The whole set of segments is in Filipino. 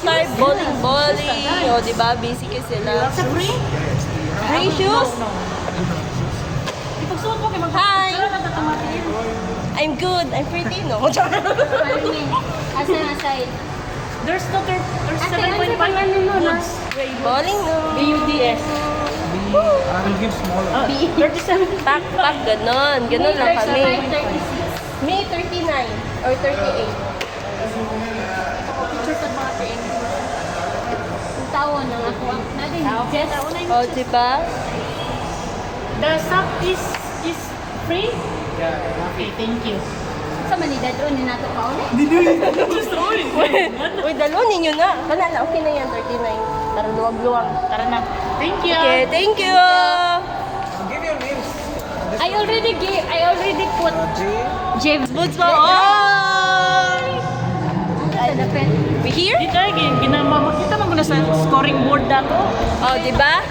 start bowling. O, diba? Busy kasi sila. Sa free? Free shoes? Ipagsuot mo kay Hi! magkakamatin. I'm good. I'm pretty, no? Asa na side? There's 7.5 goods. Bowling, no? BUDS. I will give smaller. 37. Pak, ganon. Ganon lang kami. 36. May 39 or 38. Picture sa mga tiin. Ang tawon ng ako. Natin, Okay, just O, diba? The sub is free? Yeah. Okay, thank you. sa manida doon, ni nato pa ulit. Uy, dalo ninyo na. Kanala, okay na yan, 39. Tara, luwag-luwag. Tara na. Thank you. Okay, thank you. Give your names. I already put James. Boots mo. Oh! Dapat. We here? Dito ay ginamamakita mo na sa scoring board dato. Oh, di ba?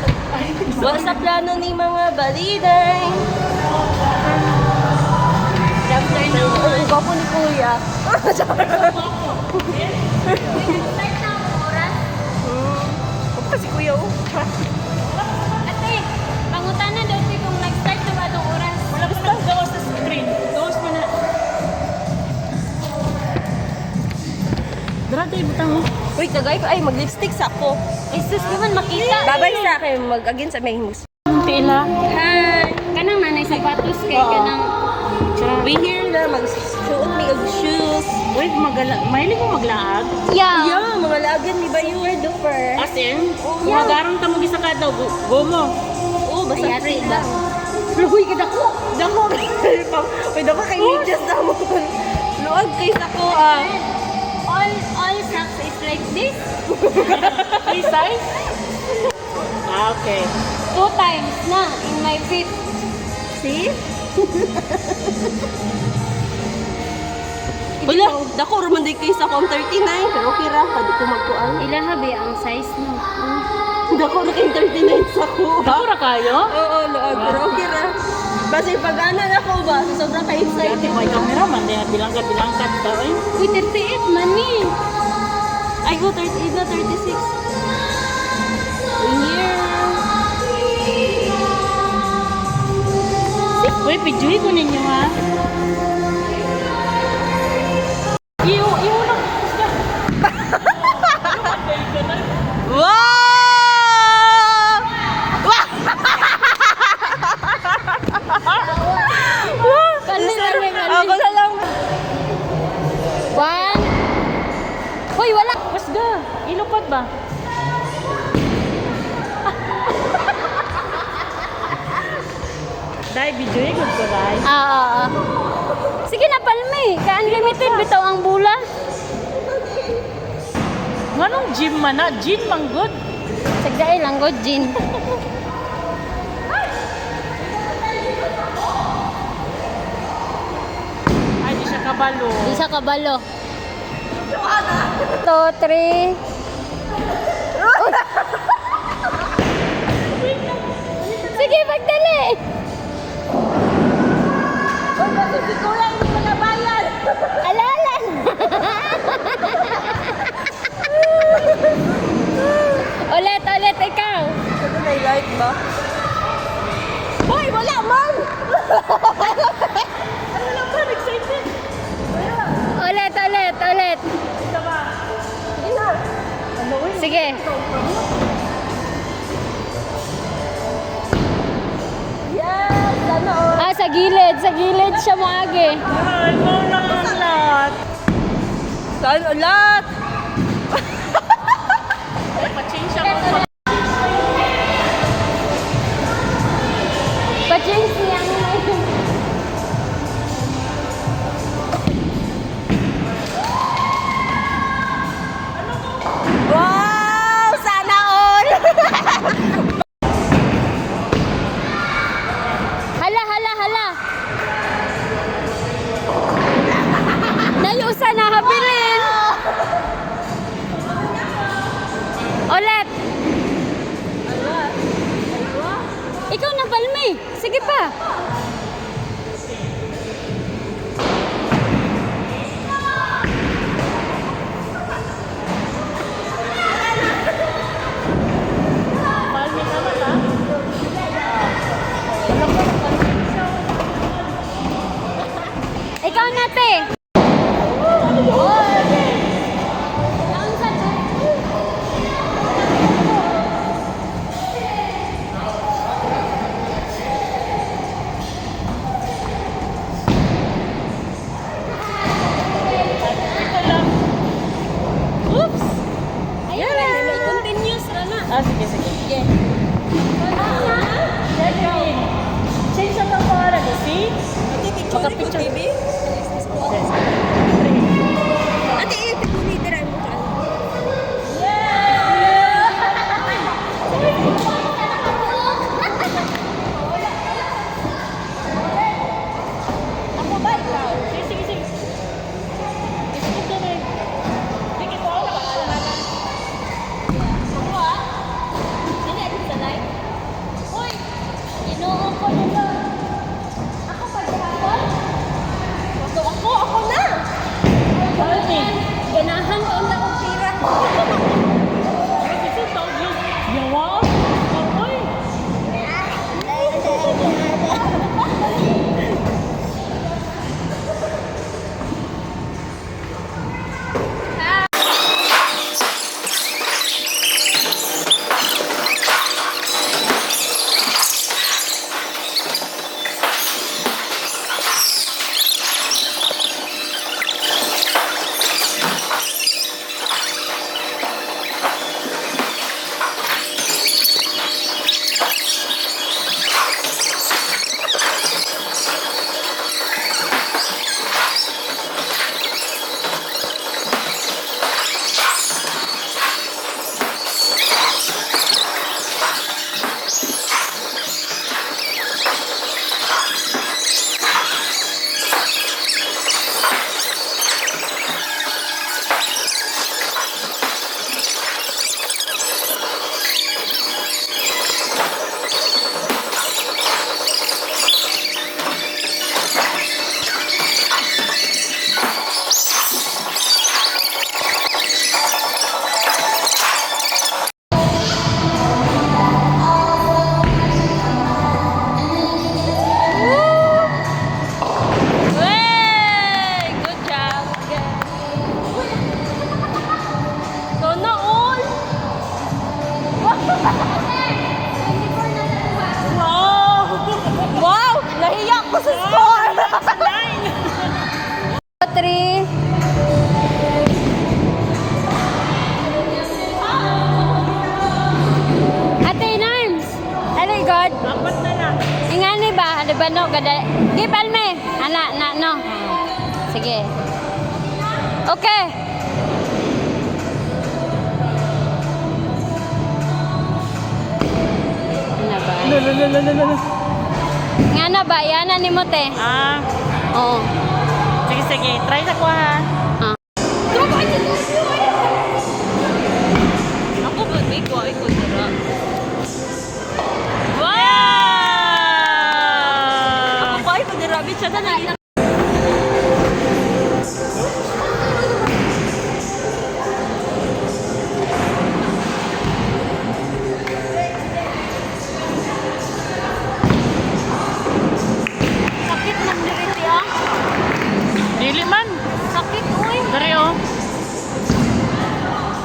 What's sa plano ni mga baliday? Chapter na. Ang gwapo ni Kuya. Start na ang oras. Gwapo pa si Kuya, oh. Ate, pangutana daw si kung nag-start na ba itong oras. Wala pa naman gawas sa screen. Gawas mo na. Dara tayo butang mo. Uy, kagay ko. Ay, mag-lipstick sa ako. Jesus, naman makita. Babay sa akin. Mag-again sa may himus. Tila. Hi! Kanang nanay sapatos kay kanang We here na. Mag-suot me of shoes. Uy, mahilig mo maglaag. yeah. Yeah, mga lagan ni Bayu. Duper. As in, magarong ta mo gisa ka daw. Go mo. Oh, basta Ayate free ba? lang. Luhoy ka dako. Damo. Uy, damo kay medyas damo. Luwag kay sa ko, ah. All socks is like this. Free size? Okay. 2 times na in my feet. See? Wala, dako raman din kayo sa akong 39, pero okay ra, pwede ko magkuan. Ilahabi ang size mo. Dako na kayo 39 sa ko. Bakura kayo? Oo, luwag, pero okay ra. Basta pag-ana na ko ba, sobrang kayo Dati excited. may camera man, din bilangkat daw eh. Uy, 38 man ni. Ay, go, 38 na, 36. Here. Uy, pijuhi ko ninyo ha. Iyo na. Wow! Kali lang may kali. Ako na lang. 1. Uy, wala. Pasga, ilupad ba? Dai, bijuhi ko ko dai. Sige na, palmi. Ka-unlimited bitaw ang bula. Nganong gym man na? Gym man good. Sagdaay lang god, Jin. Ay, di siya kabalo. Di sa kabalo. 2, 3. Sige, pagdali. Alalan. ulit, ikaw. Ito may light ba? Hoy, wala man! Ano lang ba? Excited? Ulit. Sige. Yes! Sana all. Sa gilid siya maagi. Ay, mo na ang lahat. Sana ulat! Ay, pa-change ako. Pa-change niya ang Wow! Sana all! Hala. Nayusa na habilin. Ulit. Oops! Ayun, may continuous na na. Ah, sige, sige. Sige. Change na lang para mo, see? Maka-picture. Ate, pumitiran mo ka. Ako ba ikaw? Sige, sige, sige. Sige, sige. Sige, po ako nakakalaman. Ako ah? Hindi ako sanay. Uy! Ginoo ko nila. Ako paghapon? Ako na! Bakit eh? Ganahan ko ang akong tira. Kasi tawag yung yawa. Amoy. Wey! Good job. Sana all! Wow! Wow! Nahiya ko sa score! 3. Ate in arms! Very good. Apat na lang. Ingani ba? Di ba no? Gada. Di palme. Ana, na, no. Sige. Okay. Ano ba? Nga na ba? Yan na ni mo te. Ah, Oo. sige, sige. Try sa ko ha. Ako ba? Ikaw, ikaw dira. Wow! Ako ay pag-rabbit siya na. Sakit ng diriti ah. Dili man. Sakit, uy. Dari oh.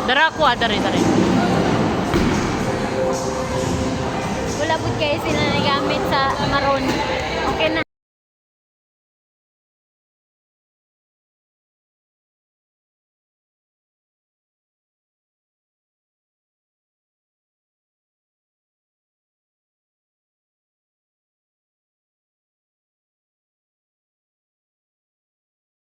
Dara ko ah, dari, dari. Wala po kayo sila nagamit sa maroon. Okay na.